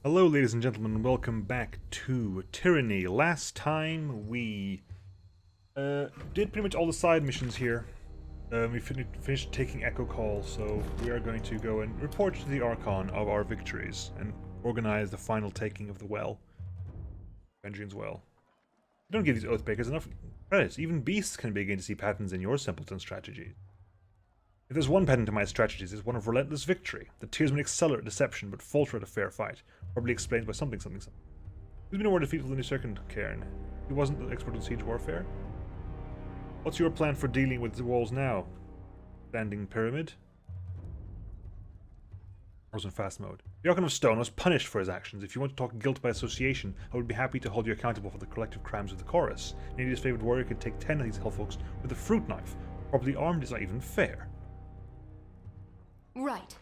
Hello ladies and gentlemen, welcome back to Tyranny. Last time we did pretty much all the side missions here. We finished taking Echo Call, so we are going to go and report to the Archon of our victories and organize the final taking of the well. Vengeance Well. Don't give these Oathbreakers enough credit. Even beasts can begin to see patterns in your simpleton strategies. If there's one pattern to my strategies, it's one of relentless victory. The Tearsmen excel at deception, but falter at a fair fight. Probably explained by something. Who's been more defeatful than his second Cairn? He wasn't an expert on siege warfare. What's your plan for dealing with the walls now? Standing pyramid? I was in fast mode. The Archon of Stone was punished for his actions. If you want to talk guilt by association, I would be happy to hold you accountable for the collective crimes of the chorus. Any disfavored warrior could take 10 of these hellfolks with a fruit knife. Properly armed is not even fair. Right.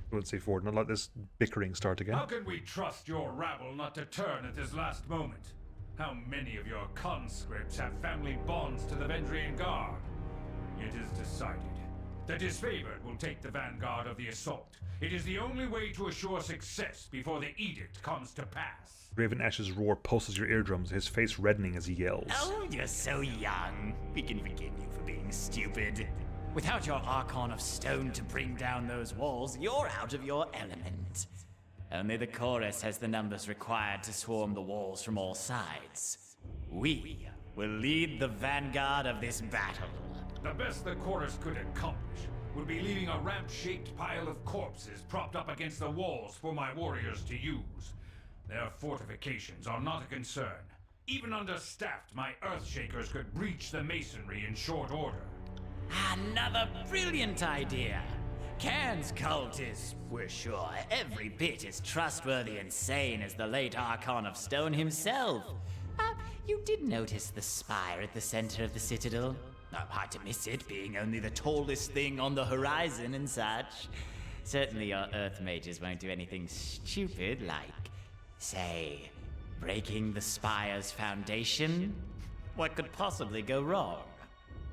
Let's say forward, not let this bickering start again. How can we trust your rabble not to turn at this last moment? How many of your conscripts have family bonds to the Vendrian Guard? It is decided. The disfavored will take the vanguard of the assault. It is the only way to assure success before the edict comes to pass. Raven Ash's roar pulses your eardrums, his face reddening as he yells. Oh, you're so young. We can forgive you for being stupid. Without your Archon of Stone to bring down those walls, you're out of your element. Only the chorus has the numbers required to swarm the walls from all sides. We will lead the vanguard of this battle. The best the chorus could accomplish would be leaving a ramp-shaped pile of corpses propped up against the walls for my warriors to use. Their fortifications are not a concern. Even understaffed, my Earthshakers could breach the masonry in short order. Another brilliant idea. Cairn's cult is, we're sure, every bit as trustworthy and sane as the late Archon of Stone himself. You did notice the spire at the center of the citadel? Hard to miss it, being only the tallest thing on the horizon and such. Certainly your Earth mages won't do anything stupid like, say, breaking the spire's foundation. What could possibly go wrong?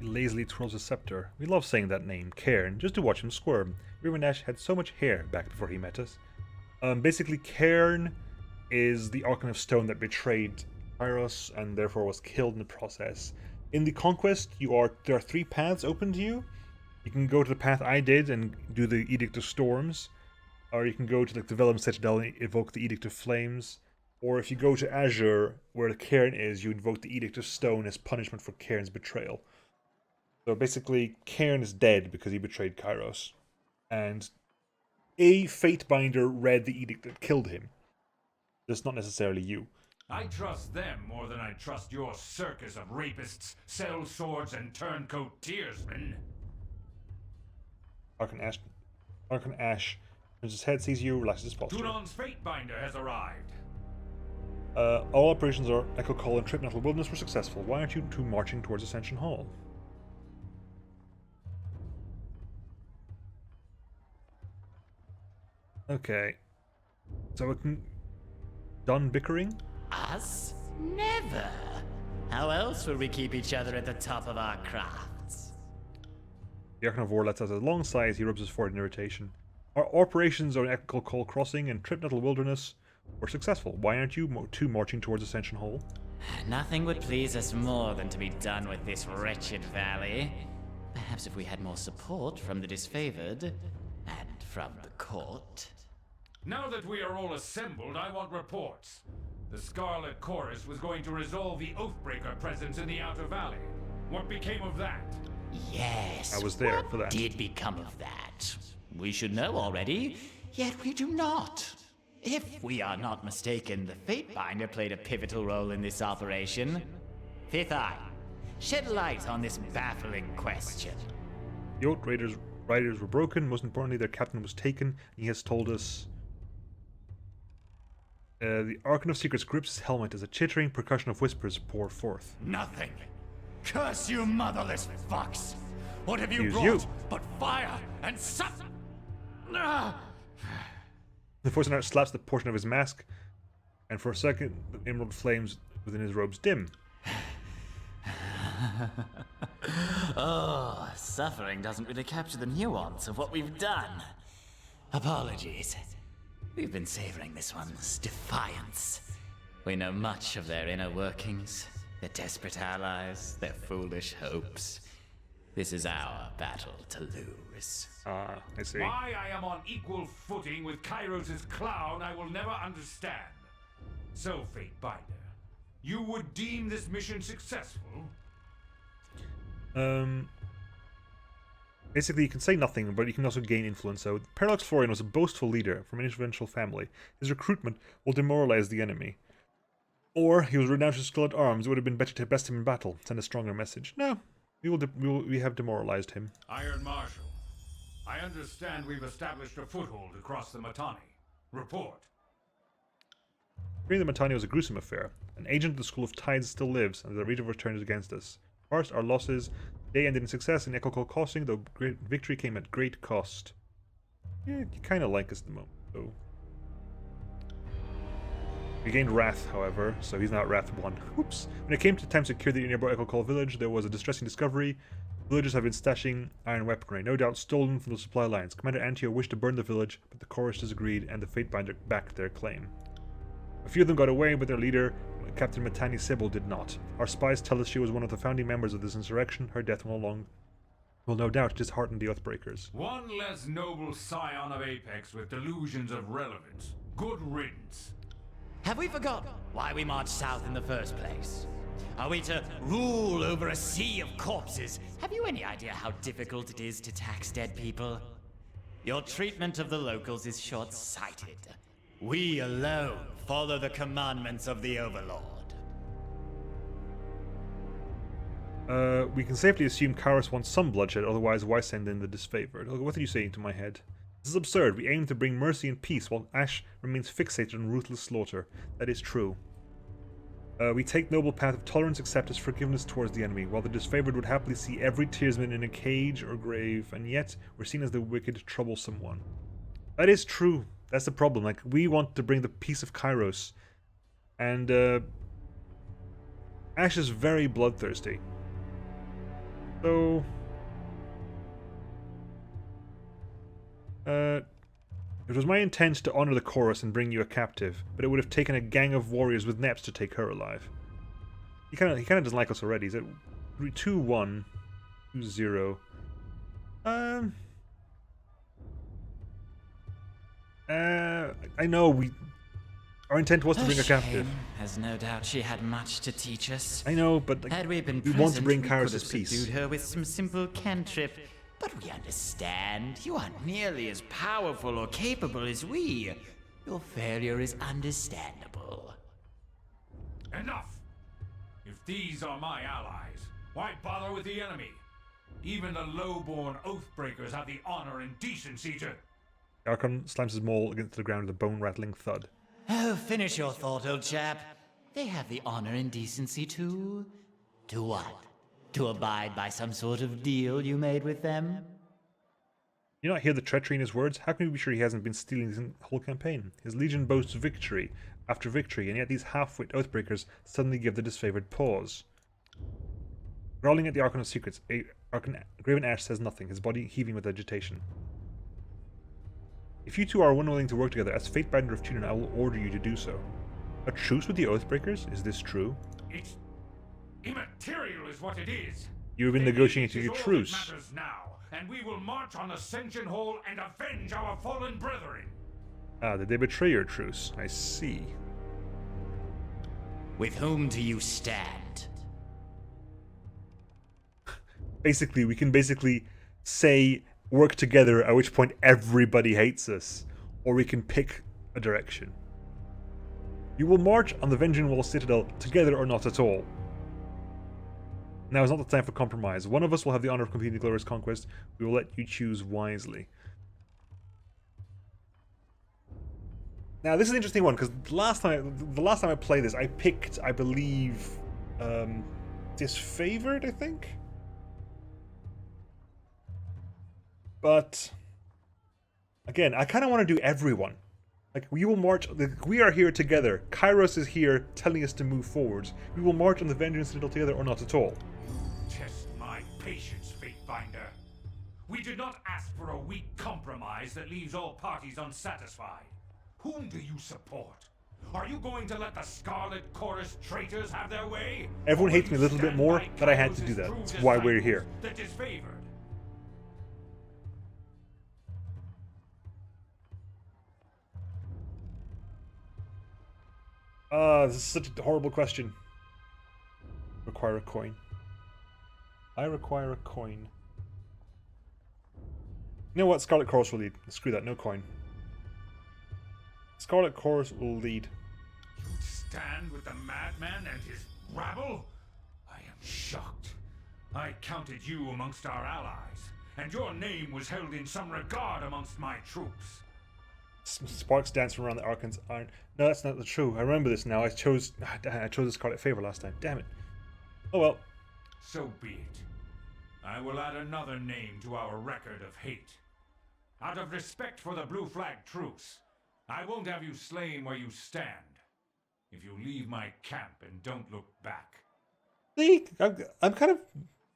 He lazily twirls his scepter. We love saying that name, Cairn, just to watch him squirm. Raven Ash had so much hair back before he met us. Basically, Cairn is the Archon of Stone that betrayed Kyros and therefore was killed in the process. In the Conquest, there are 3 paths open to you. You can go to the path I did and do the Edict of Storms, or you can go to the Vellum Citadel and evoke the Edict of Flames, or if you go to Azure, where the Cairn is, you invoke the Edict of Stone as punishment for Cairn's betrayal. So basically, Cairn is dead because he betrayed Kyros. And a Fatebinder read the edict that killed him. Just not necessarily you. I trust them more than I trust your circus of rapists, sell swords, and turncoat tearsmen. Archon Ash turns his head, sees you, relaxes his posture. Tunon's Fatebinder has arrived. All operations are Echo Call and Trip Nettle Wilderness were successful. Why aren't you two marching towards Ascension Hall? Okay. So we can... Done bickering? Us? Never. How else will we keep each other at the top of our crafts? The Archon of War lets out a long sigh as he rubs his forehead in irritation. Our operations on Echo Call Crossing and Trip Nettle Wilderness were successful. Why aren't you two marching towards Ascension Hall? Nothing would please us more than to be done with this wretched valley. Perhaps if we had more support from the disfavored, and from the court. Now that we are all assembled, I want reports. The Scarlet Chorus was going to resolve the Oathbreaker presence in the Outer Valley. What became of that? Yes, I was there what for that. Did become of that? We should know already, yet we do not. If we are not mistaken, the Fatebinder played a pivotal role in this operation. Fifth Eye, shed light on this baffling question. The Oath Riders were broken. Most importantly, their captain was taken. He has told us... the Archon of Secrets grips his helmet as a chittering percussion of whispers pour forth. Nothing. Curse you, motherless fucks! What have you Use brought you. but fire and such? The Force slaps the portion of his mask, and for a second, the emerald flames within his robes dim. Oh, suffering doesn't really capture the nuance of what we've done. Apologies. We've been savoring this one's defiance. We know much of their inner workings, their desperate allies, their foolish hopes. This is our battle to lose. Ah, I see. Why I am on equal footing with Kyros' clown, I will never understand. So, Fatebinder, you would deem this mission successful? Basically, you can say nothing, but you can also gain influence. So, Parallax Florian was a boastful leader from an influential family. His recruitment will demoralize the enemy. Or, he was renowned for skill at arms. It would have been better to best him in battle, send a stronger message. No, we have demoralized him. Iron Marshal, I understand we've established a foothold across the Matani. Report. Freeing the Matani was a gruesome affair. An agent of the School of Tides still lives, and the Regent of Return is against us. First, our losses. They ended in success in Echo Crossing, though great victory came at great cost. Yeah, you kind of like us at the moment, though. We gained Wrath, however, so he's now at Wrath 1. Oops. When it came to time to secure the nearby Echo Call village, there was a distressing discovery. Villagers have been stashing iron weaponry, no doubt stolen from the supply lines. Commander Antio wished to burn the village, but the chorus disagreed, and the Fatebinder backed their claim. A few of them got away, but their leader, Captain Matani Sybil, did not. Our spies tell us she was one of the founding members of this insurrection. Her death will no doubt dishearten the Oathbreakers. One less noble scion of Apex with delusions of relevance. Good riddance. Have we forgotten why we marched south in the first place? Are we to rule over a sea of corpses? Have you any idea how difficult it is to tax dead people? Your treatment of the locals is short-sighted. We alone follow the commandments of the Overlord. We can safely assume Kyros wants some bloodshed, otherwise why send in the disfavored? What are you saying to my head? This is absurd. We aim to bring mercy and peace, while Ash remains fixated on ruthless slaughter. That is true. We take noble path of tolerance, acceptance, forgiveness towards the enemy, while the disfavored would happily see every tearsman in a cage or grave, and yet we're seen as the wicked, troublesome one. That is true. That's the problem. Like, we want to bring the peace of Kyros, and Ash is very bloodthirsty. So, it was my intent to honor the chorus and bring you a captive, but it would have taken a gang of warriors with neps to take her alive. He kind of doesn't like us already. He's at 2-1, 2-0. I know our intent was to bring a captive. As no doubt she had much to teach us. I know, but like, had we been we present, want to bring we Kyros' could have peace. subdued her with some simple cantrip. But we understand. You aren't nearly as powerful or capable as we. Your failure is understandable. Enough! If these are my allies, why bother with the enemy? Even the low-born Oathbreakers have the honor and decency to... Archon slams his maul against the ground with a bone-rattling thud. Oh, finish your thought, old chap. They have the honor and decency to... To what? To abide by some sort of deal you made with them? You not hear the treachery in his words? How can we be sure he hasn't been stealing this whole campaign? His legion boasts victory after victory, and yet these half-wit Oathbreakers suddenly give the disfavored pause. Growling at the Archon of Secrets, Graven Ash says nothing, his body heaving with agitation. If you two are unwilling to work together, as Fatebinder of Tunin, I will order you to do so. A truce with the Oathbreakers? Is this true? It's immaterial is what it is. You have been negotiating a All that truce. matters now, and we will march on Ascension Hall and avenge our fallen brethren. Ah, did they betray your truce? I see. With whom do you stand? Basically, we can say work together, at which point everybody hates us. Or we can pick a direction. You will march on the Venging Wall Citadel together or not at all. Now is not the time for compromise. One of us will have the honor of completing the glorious conquest. We will let you choose wisely. Now this is an interesting one, because the last time I played this, I picked, I believe, disfavored, I think? But again, I kind of want to do everyone. Like, we will march. We are here together. Kyros is here, telling us to move forwards. We will march on the Vengeance Citadel together, or not at all. Test my patience, Fatebinder. We did not ask for a weak compromise that leaves all parties unsatisfied. Whom do you support? Are you going to let the Scarlet Chorus traitors have their way? Everyone Or will hates me a you little bit stand more, by but I had to Kyros' do that. true That's why we're disciples, here. the disfavored? This is such a horrible question. Require a coin. I require a coin. You know what? Scarlet Chorus will lead. Screw that, no coin. Scarlet Chorus will lead. You stand with the madman and his rabble? I am shocked. I counted you amongst our allies, and your name was held in some regard amongst my troops. Sparks dancing around the Archon's iron. No, that's not true. I remember this now. I chose the Scarlet Favor last time. Damn it. Oh well. So be it. I will add another name to our record of hate. Out of respect for the Blue Flag truce, I won't have you slain where you stand. If you leave my camp and don't look back. See, I'm kind of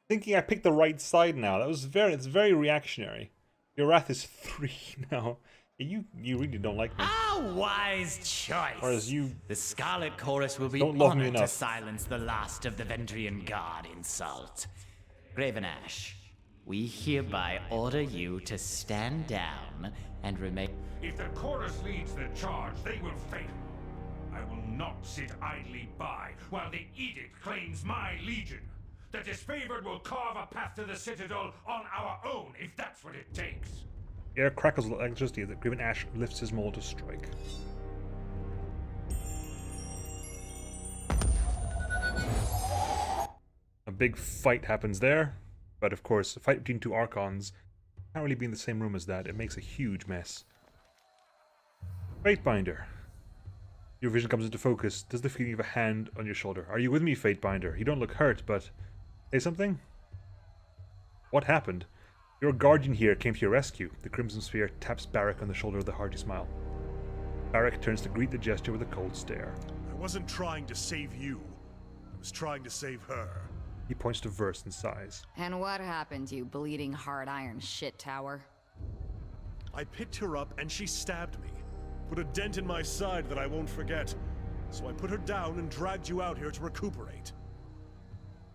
thinking I picked the right side now. It's very reactionary. Your wrath is 3 now. You really don't like me. A wise choice. Whereas you The Scarlet Chorus will be don't love me honored to enough. silence the last of the Vendrian Guard insult. Graven Ash, we hereby order you to stand down and remain. If the chorus leads the charge, they will fail. I will not sit idly by while the edict claims my legion. The disfavored will carve a path to the Citadel on our own, if that's what it takes. Air crackles with electricity that Graven Ash lifts his maul to strike. A big fight happens there, but of course, a fight between two Archons can't really be in the same room as that. It makes a huge mess. Fatebinder. Your vision comes into focus. Does the feeling of a hand on your shoulder? Are you with me, Fatebinder? You don't look hurt, but... Say something? What happened? Your guardian here came to your rescue. The Crimson Sphere taps Barak on the shoulder with a hearty smile. Barak turns to greet the gesture with a cold stare. I wasn't trying to save you. I was trying to save her. He points to Verse and sighs. And what happened, you bleeding hard iron shit tower? I picked her up and she stabbed me. Put a dent in my side that I won't forget. So I put her down and dragged you out here to recuperate.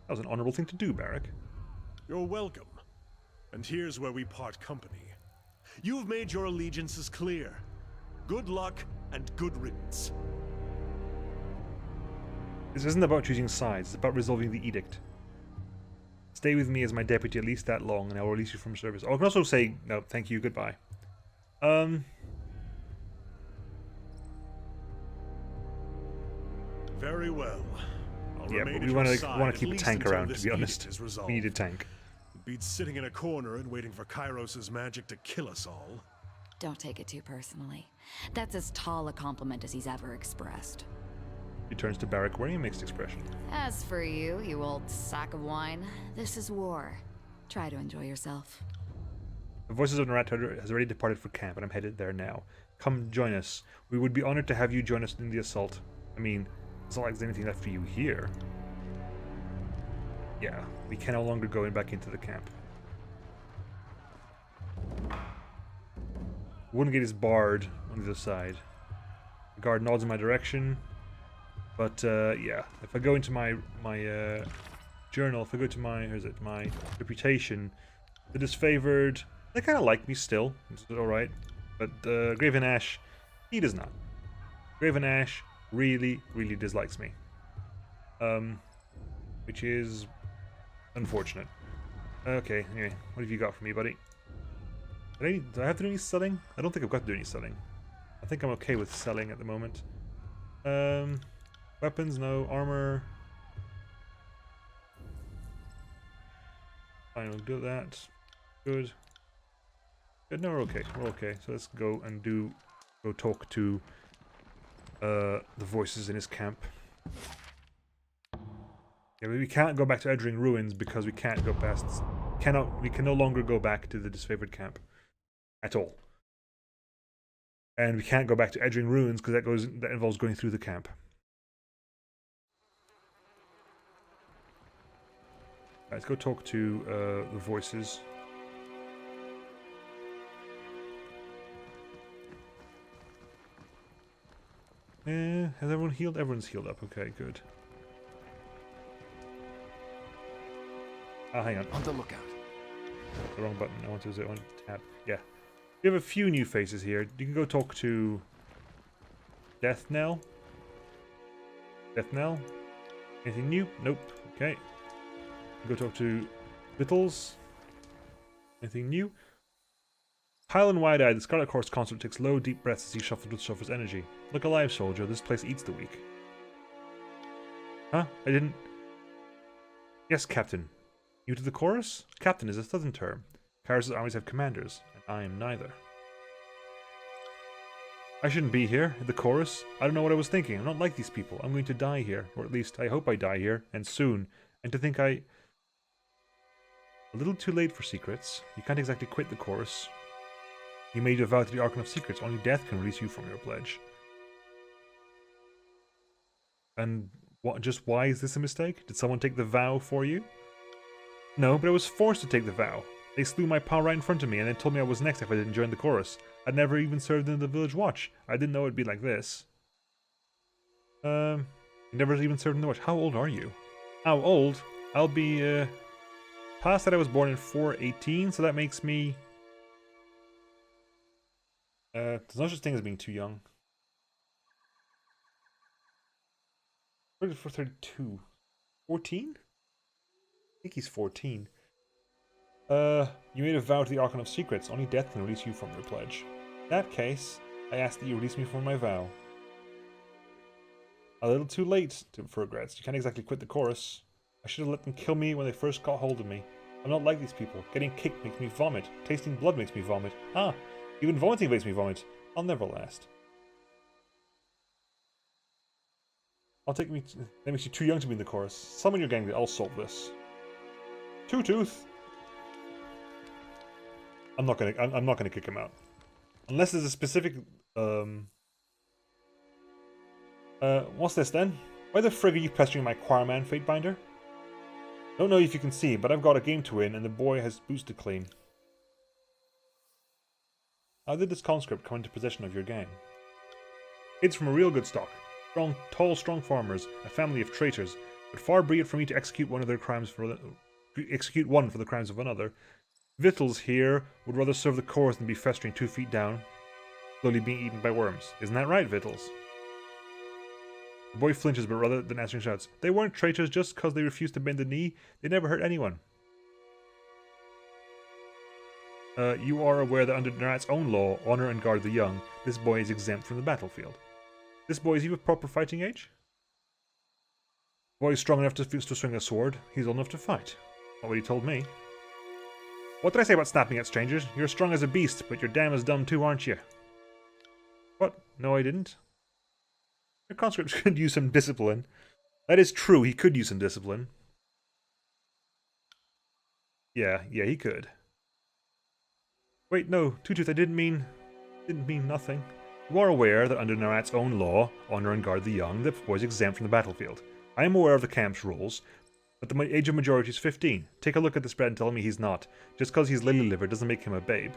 That was an honorable thing to do, Barak. You're welcome. And here's where we part company. You've made your allegiances clear. Good luck and good riddance. This isn't about choosing sides, it's about resolving the edict. Stay with me as my deputy at least that long, and I will release you from service. Oh, I can also say, no, thank you, goodbye. Very well. I'll Yeah, remain but at we your want side to at keep a least tank until around, this to be edict honest. is resolved. We need a tank. It beats sitting in a corner and waiting for Kyros' magic to kill us all. Don't take it too personally. That's as tall a compliment as he's ever expressed. He turns to Barak wearing a mixed expression. As for you, you old sack of wine, this is war. Try to enjoy yourself. The Voices of Narat has already departed for camp, and I'm headed there now. Come join us. We would be honored to have you join us in the assault. I mean, it's not like there's anything left for you here. Yeah, we can no longer go back into the camp. Wouldn't get his bard on the other side. The guard nods in my direction. But, yeah, if I go into my journal, if I go to my reputation, the disfavored, they kind of like me still, it's alright. But Graven Ash, he does not. Graven Ash really, really dislikes me. Which is unfortunate. Okay, anyway, what have you got for me, buddy? Do I have to do any selling? I don't think I've got to do any selling. I think I'm okay with selling at the moment. Weapons, no. Armor. Fine, we'll do that. Good. Good, no, we're okay. We're okay. So let's go and go talk to the voices in his camp. Yeah, but we can't go back to Edring Ruins because we can't go past... We can no longer go back to the disfavored camp. At all. And we can't go back to Edring Ruins because that involves going through the camp. Let's go talk to the voices. Has everyone healed? Everyone's healed up. Okay, good. Ah, hang on. On the lookout. The wrong button. I want to tab. Yeah. We have a few new faces here. You can go talk to Death Knell. Death Knell. Anything new? Nope. Okay. Go talk to Vittles. Anything new? Pale and wide-eyed, the Scarlet Horse consort takes low, deep breaths as he shuffles with Suffer's energy. Look alive, soldier. This place eats the weak. Huh? I didn't... Yes, Captain. New to the chorus? Captain is a southern term. Kyros' armies have commanders, and I am neither. I shouldn't be here, in the chorus. I don't know what I was thinking. I'm not like these people. I'm going to die here. Or at least, I hope I die here, and soon. And to think I... A little too late for secrets. You can't exactly quit the chorus. You made a vow to the Archon of Secrets. Only death can release you from your pledge. And what? Just why is this a mistake? Did someone take the vow for you? No, but I was forced to take the vow. They slew my pal right in front of me and then told me I was next if I didn't join the chorus. I'd never even served in the village watch. I didn't know it'd be like this. You never even served in the watch. How old are you? How old? I'll be, past that I was born in 418, so that makes me... there's no such thing as being too young. 34, 32. 14? I think he's 14. You made a vow to the Archon of Secrets. Only death can release you from your pledge. In that case, I ask that you release me from my vow. A little too late for regrets. You can't exactly quit the chorus. I should have let them kill me when they first got hold of me. I'm not like these people. Getting kicked makes me vomit. Tasting blood makes me vomit. Ah, even vomiting makes me vomit. I'll never last. That makes you too young to be in the chorus. Summon your gang, I'll solve this. Two-Tooth. I'm not gonna kick him out. Unless there's a specific what's this then? Why the frig are you pestering my choirman, Fatebinder? Don't know if you can see, but I've got a game to win and the boy has boots to clean. How did this conscript come into possession of your gang? It's from a real good stock. Tall, strong farmers, a family of traitors, but far be it from me to execute one for the crimes of another. Vittles here would rather serve the chorus than be festering 2 feet down, slowly being eaten by worms. Isn't that right, Vittles? The boy flinches, but rather than answering shouts, they weren't traitors just because they refused to bend the knee. They never hurt anyone. You are aware that under Terratus' own law, honor and guard the young, this boy is exempt from the battlefield. This boy, is he of proper fighting age? The boy is strong enough to swing a sword. He's old enough to fight. Not what he told me. What did I say about snapping at strangers? You're strong as a beast, but you're damn as dumb too, aren't you? What? No, I didn't. Your conscript could use some discipline. That is true, he could use some discipline. Yeah, he could. Wait, no, Two-Tooth, I didn't mean nothing. You are aware that under Terratus' own law, honor and guard the young, the boy is exempt from the battlefield. I am aware of the camp's rules, but the age of majority is 15. Take a look at the spread and tell me he's not. Just because he's lily-livered doesn't make him a babe.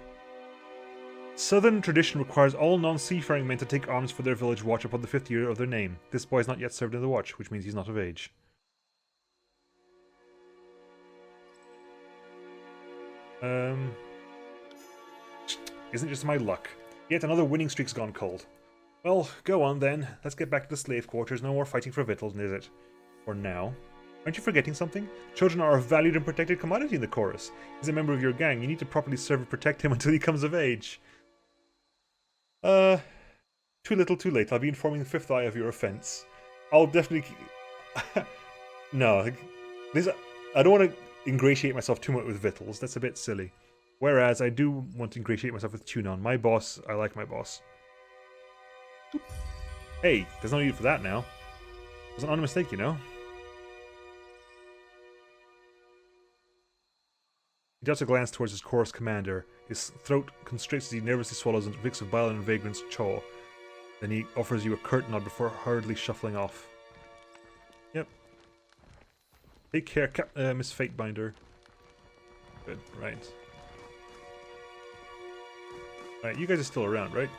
Southern tradition requires all non-seafaring men to take arms for their village watch upon the 5th year of their name. This boy has not yet served in the watch, which means he's not of age. Isn't just my luck. Yet another winning streak's gone cold. Well, go on then. Let's get back to the slave quarters. No more fighting for victuals, is it? For now. Aren't you forgetting something? Children are a valued and protected commodity in the chorus. He's a member of your gang. You need to properly serve and protect him until he comes of age. Too little, too late. I'll be informing the 5th Eye of your offense. I'll definitely... No. I don't want to ingratiate myself too much with Vittles. That's a bit silly. Whereas I do want to ingratiate myself with Tunon. My boss, I like my boss. Hey, there's no need for that now. It was an honest mistake, you know. He darts a glance towards his chorus commander. His throat constricts as he nervously swallows a mix of bile and vagrant's chaw. Then he offers you a curt nod before hurriedly shuffling off. Yep. Take care, Miss Fatebinder. Good, right. Right, you guys are still around, right?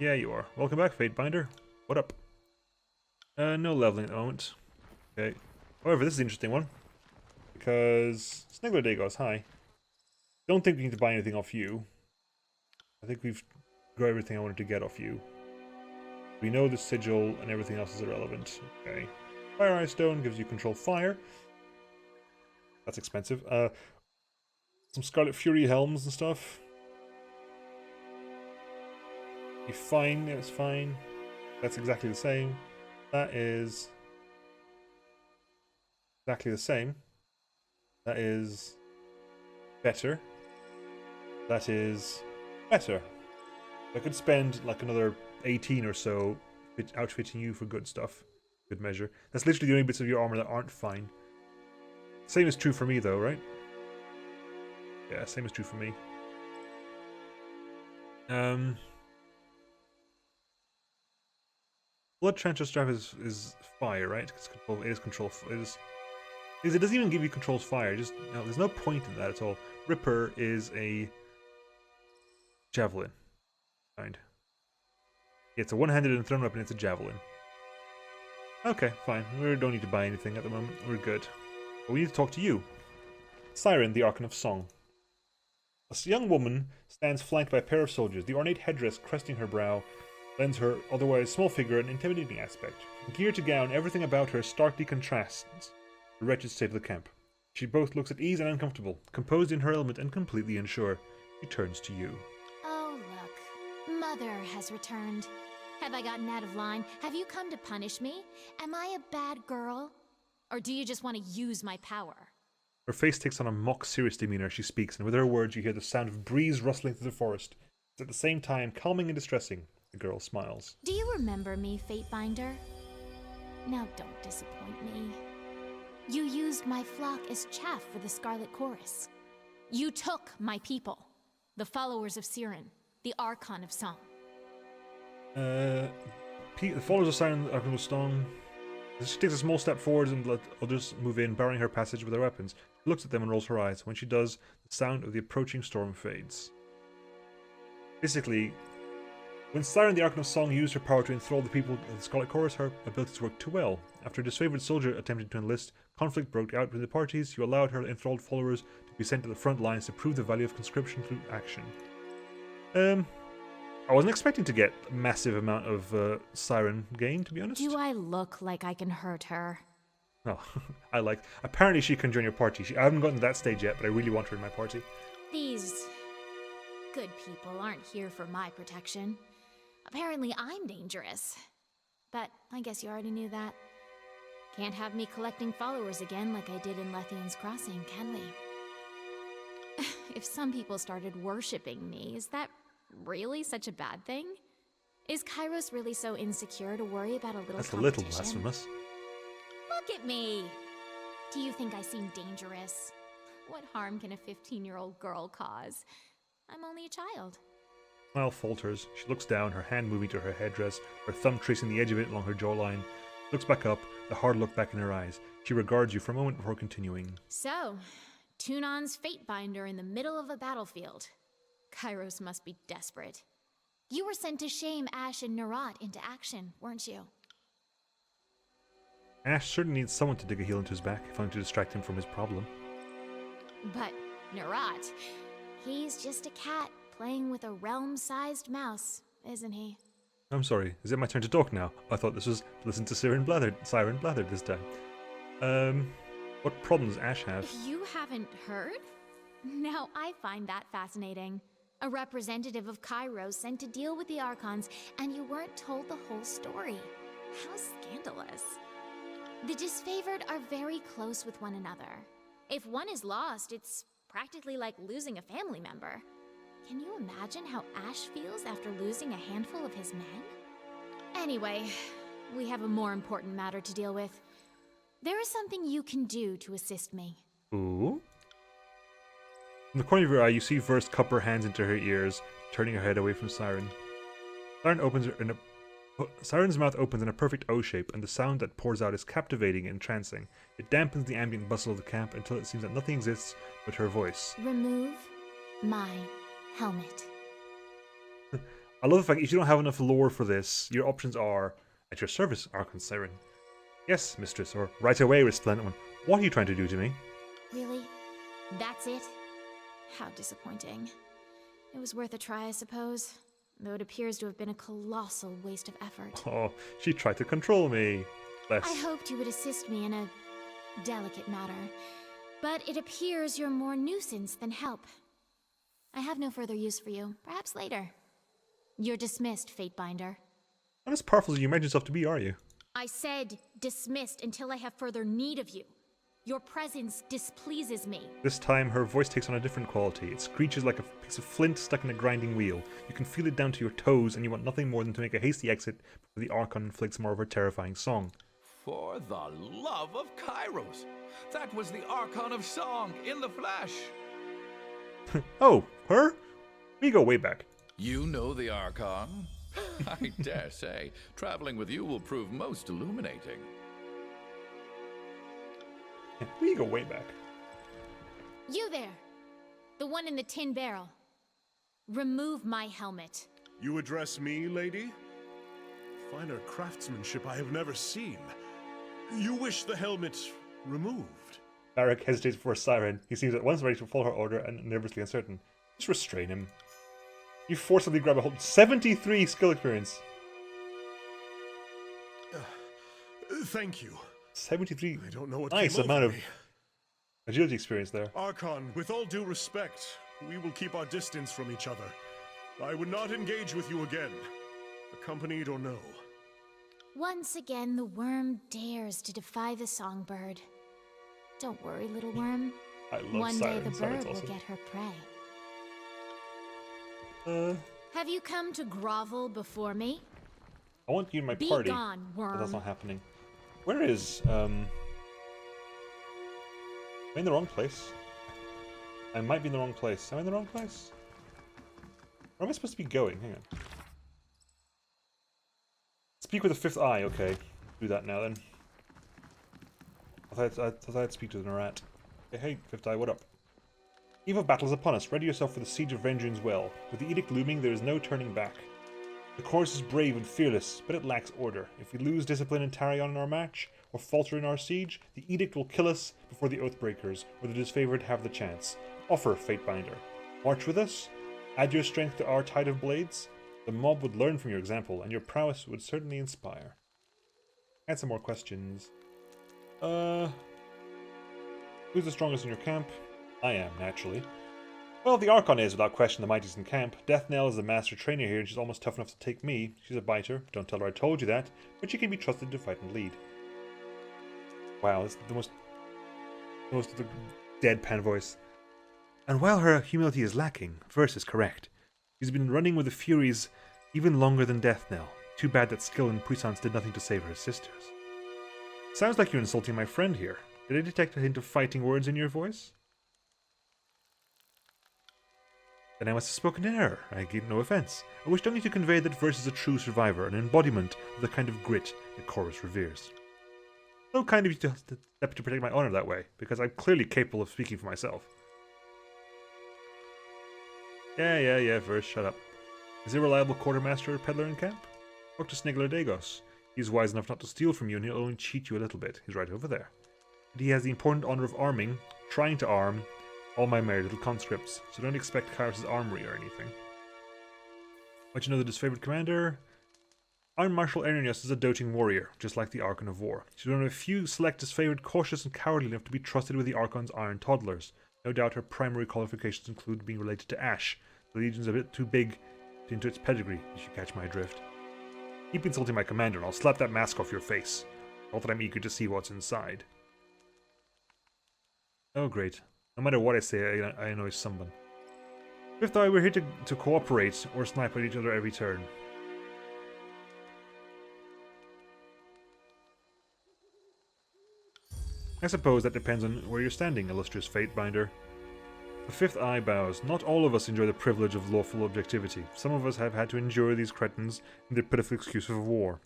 Yeah, you are. Welcome back, Fatebinder. What up? No leveling at the moment. Okay. However, this is an interesting one. Because... Sniggler hi. Don't think we need to buy anything off you. I think we've got everything I wanted to get off you. We know the sigil and everything else is irrelevant. Okay. Fire Eye Stone gives you control fire. That's expensive. Some Scarlet Fury helms and stuff. You're fine, yeah, it's fine. That's exactly the same. That is exactly the same. That is better. That is better. I could spend like another 18 or so outfitting you for good stuff. Good measure. That's literally the only bits of your armor that aren't fine. Same is true for me though, right? Yeah, same is true for me. Blood Trencher Strap is fire, right? It is control. It doesn't even give you controls fire. Just no, there's no point in that at all. Ripper is a javelin. Kind. It's a one-handed and thrown weapon. It's a javelin. Okay, fine. We don't need to buy anything at the moment. We're good. But we need to talk to you. Siren, the Archon of Song. A young woman stands flanked by a pair of soldiers. The ornate headdress cresting her brow lends her otherwise small figure an intimidating aspect. From gear to gown, everything about her starkly contrasts the wretched state of the camp. She both looks at ease and uncomfortable, composed in her element and completely unsure. She turns to you. Oh, look. Mother has returned. Have I gotten out of line? Have you come to punish me? Am I a bad girl? Or do you just want to use my power? Her face takes on a mock-serious demeanor as she speaks, and with her words you hear the sound of breeze rustling through the forest. It's at the same time calming and distressing. The girl smiles. Do you remember me, Fatebinder? Now don't disappoint me. You used my flock as chaff for the Scarlet Chorus. You took my people, the followers of Siren, the Archon of Song. The followers of Siren, the Archon of Song. She takes a small step forward and let others move in, barring her passage with their weapons. She looks at them and rolls her eyes. When she does, the sound of the approaching storm fades. Basically, when Siren the Archon of Song used her power to enthrall the people of the Scarlet Chorus, her abilities worked too well. After a disfavored soldier attempted to enlist, conflict broke out with the parties. You allowed her enthralled followers to be sent to the front lines to prove the value of conscription through action. I wasn't expecting to get a massive amount of Siren gain, to be honest. Do I look like I can hurt her? Oh, apparently she can join your party. I haven't gotten to that stage yet, but I really want her in my party. These good people aren't here for my protection. Apparently I'm dangerous. But I guess you already knew that. Can't have me collecting followers again like I did in Lethian's Crossing, can we? If some people started worshipping me, is that really such a bad thing? Is Kyros really so insecure to worry about a little That's competition? a little blasphemous. Look at me! Do you think I seem dangerous? What harm can a 15-year-old girl cause? I'm only a child. Smile falters. She looks down, her hand moving to her headdress, her thumb tracing the edge of it along her jawline. Looks back up, the hard look back in her eyes. She regards you for a moment before continuing. So, Tunon's Fatebinder in the middle of a battlefield. Kyros must be desperate. You were sent to shame Ash and Nerat into action, weren't you? Ash certainly needs someone to dig a heel into his back, if only to distract him from his problem. But Nerat, he's just a cat playing with a realm-sized mouse, isn't he? I'm sorry, is it my turn to talk now? I thought this was to listen to Siren Blathered this time. What problem does Ash have? You haven't heard? Now I find that fascinating. A representative of Kyros sent to deal with the Archons, and you weren't told the whole story. How scandalous. The disfavored are very close with one another. If one is lost, it's practically like losing a family member. Can you imagine how Ash feels after losing a handful of his men? Anyway, we have a more important matter to deal with. There is something you can do to assist me. Ooh? From the corner of your eye, you see Verse cup her hands into her ears, turning her head away from Siren. Siren's mouth opens in a perfect O shape, and the sound that pours out is captivating and entrancing. It dampens the ambient bustle of the camp until it seems that nothing exists but her voice. Remove my helmet. I love the fact if you don't have enough lore for this, your options are at your service, Archon Siren. Yes, mistress, or right away, Resplendent One. What are you trying to do to me? Really? That's it? How disappointing. It was worth a try, I suppose. Though it appears to have been a colossal waste of effort. Oh, she tried to control me. Bless. I hoped you would assist me in a delicate matter, but it appears you're more nuisance than help. I have no further use for you. Perhaps later. You're dismissed, Fatebinder. Not as powerful as you imagine yourself to be, are you? I said dismissed until I have further need of you. Your presence displeases me. This time, her voice takes on a different quality. It screeches like a piece of flint stuck in a grinding wheel. You can feel it down to your toes, and you want nothing more than to make a hasty exit before the Archon inflicts more of her terrifying song. For the love of Kyros! That was the Archon of Song in the flesh! Oh, her? We go way back. You know the Archon? I dare say, traveling with you will prove most illuminating. We go way back. You there! The one in the tin barrel. Remove my helmet. You address me, lady? Finer craftsmanship I have never seen. You wish the helmet removed? Barak hesitates before Siren. He seems at once ready to follow her order and nervously uncertain. Just restrain him. You forcibly grab a hold. 73 skill experience. Thank you. 73. I don't know what Nice came amount over of me. agility experience there. Archon, with all due respect, we will keep our distance from each other. I would not engage with you again, accompanied or no. Once again, the worm dares to defy the songbird. Don't worry, little worm. I love One day Siren. the Siren's bird will awesome. get her prey. Have you come to grovel before me? I want you in my Be party. gone, But that's worm. not happening. Where is, am I in the wrong place? I might be in the wrong place. Am I in the wrong place? Where am I supposed to be going? Hang on. Speak with the fifth eye. Okay. Do that now then. I thought I'd speak to the rat. Hey, fifth eye, what up? Eve of battle is upon us. Ready yourself for the siege of Vendrian's Well. With the edict looming, there is no turning back. The chorus is brave and fearless, but it lacks order. If we lose discipline in Tarion in our match, or falter in our siege, the edict will kill us before the Oathbreakers, or the disfavored have the chance. Offer, Fatebinder. March with us? Add your strength to our tide of blades? The mob would learn from your example, and your prowess would certainly inspire. Add some more questions. Who's the strongest in your camp? I am, naturally. Well, the Archon is, without question, the mightiest in camp. Deathnell is the master trainer here, and she's almost tough enough to take me. She's a biter. Don't tell her I told you that, but she can be trusted to fight and lead. Wow, that's the most of the deadpan voice. And while her humility is lacking, Verse is correct. She's been running with the Furies even longer than Deathnell. Too bad that skill and puissance did nothing to save her sisters. Sounds like you're insulting my friend here. Did I detect a hint of fighting words in your voice? Then I must have spoken in error. I give no offense. I wished only to convey that Verse is a true survivor, an embodiment of the kind of grit that Chorus reveres. So kind of you to step to protect my honor that way, because I'm clearly capable of speaking for myself. Yeah, Verse, shut up. Is there a reliable quartermaster or peddler in camp? Talk to Snigler Dagos. He's wise enough not to steal from you, and he'll only cheat you a little bit. He's right over there. But he has the important honor of arming, trying to arm, all my merry little conscripts, so don't expect Kyros' armory or anything. But you know the disfavored commander? Iron Marshal Ernius is a doting warrior, just like the Archon of War. She's one of a few select disfavored, cautious and cowardly enough to be trusted with the Archon's iron toddlers. No doubt her primary qualifications include being related to Ash. The Legion's a bit too big into its pedigree, if you catch my drift. Keep insulting my commander and I'll slap that mask off your face. Not that I'm eager to see what's inside. Oh great. No matter what I say, I annoy someone. Fifth Eye, we're here to cooperate or snipe at each other every turn. I suppose that depends on where you're standing, illustrious Fatebinder. The Fifth Eye bows. Not all of us enjoy the privilege of lawful objectivity. Some of us have had to endure these cretins and their pitiful excuse of war.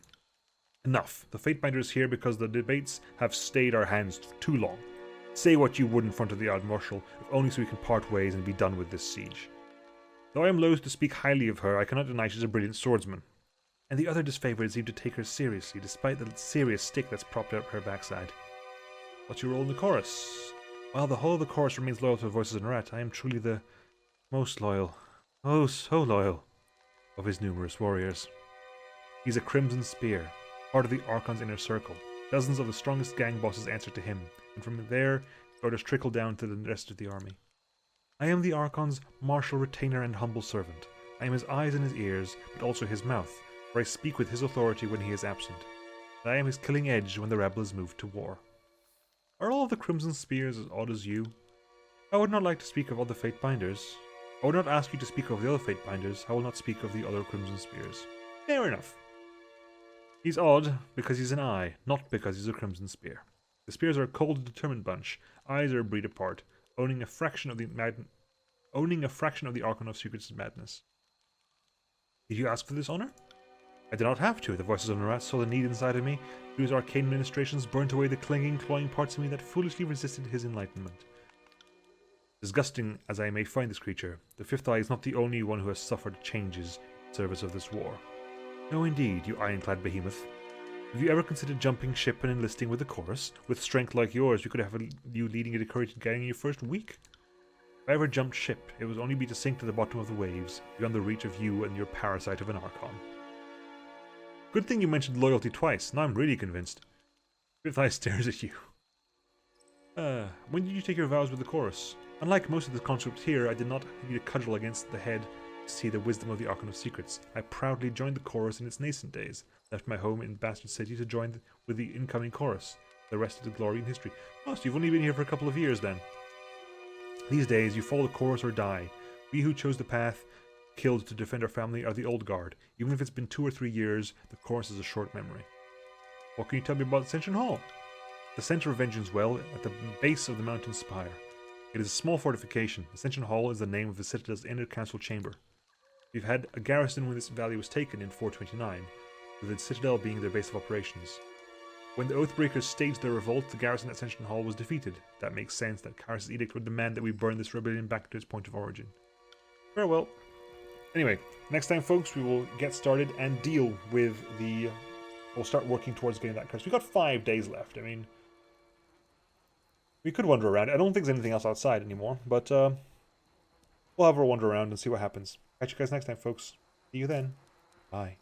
Enough. The Fatebinder is here because the debates have stayed our hands too long. Say what you would in front of the Odd Marshal, if only so we can part ways and be done with this siege. Though I am loath to speak highly of her, I cannot deny she's a brilliant swordsman. And the other disfavored seem to take her seriously, despite the serious stick that's propped up her backside. What's your role in the chorus? While the whole of the chorus remains loyal to Voices Unrat, I am truly the most loyal, oh so loyal, of his numerous warriors. He's a Crimson Spear, part of the Archon's inner circle. Dozens of the strongest gang bosses answer to him, and from there, orders trickle down to the rest of the army. I am the Archon's martial retainer and humble servant. I am his eyes and his ears, but also his mouth, for I speak with his authority when he is absent. And I am his killing edge when the rebel is moved to war. Are all of the Crimson Spears as odd as you? I would not like to speak of other Fatebinders. I would not ask you to speak of the other Fatebinders. I will not speak of the other Crimson Spears. Fair enough. He's odd because he's an eye, not because he's a Crimson Spear. The Spears are a cold, determined bunch. Eyes are a breed apart, owning a fraction of the Archon of Secrets and Madness. Did you ask for this honor? I did not have to. The Voices of Narat saw the need inside of me. Through his arcane ministrations burnt away the clinging, clawing parts of me that foolishly resisted his enlightenment. Disgusting as I may find this creature, the Fifth Eye is not the only one who has suffered changes in service of this war. No indeed, you ironclad behemoth. Have you ever considered jumping ship and enlisting with the chorus? With strength like yours, we could have you leading a decorated gang in your first week. If I ever jumped ship, it would only be to sink to the bottom of the waves, beyond the reach of you and your parasite of an Archon. Good thing you mentioned loyalty twice. Now I'm really convinced. Fifth Eye stares at you. When did you take your vows with the chorus? Unlike most of the conscripts here, I did not need a cudgel against the head to see the wisdom of the Archon of Secrets. I proudly joined the chorus in its nascent days, left my home in Bastard City to join with the incoming chorus, the rest of the glory and history. Oh, so you've only been here for a couple of years then. These days, you follow the chorus or die. We who chose the path killed to defend our family are the old guard. Even if it's been 2 or 3 years, the chorus is a short memory. What can you tell me about Ascension Hall? The center of Vengeance Well, at the base of the mountain spire. It is a small fortification. Ascension Hall is the name of the Citadel's inner council chamber. We've had a garrison when this valley was taken in 429, with the Citadel being their base of operations. When the Oathbreakers staged their revolt, the garrison at Ascension Hall was defeated. That makes sense that Kyros' edict would demand that we burn this rebellion back to its point of origin. Farewell. Anyway, next time, folks, we will get started and deal with the... We'll start working towards getting that curse. We've got 5 days left. I mean, we could wander around. I don't think there's anything else outside anymore, but we'll have our wander around and see what happens. Catch you guys next time, folks. See you then. Bye.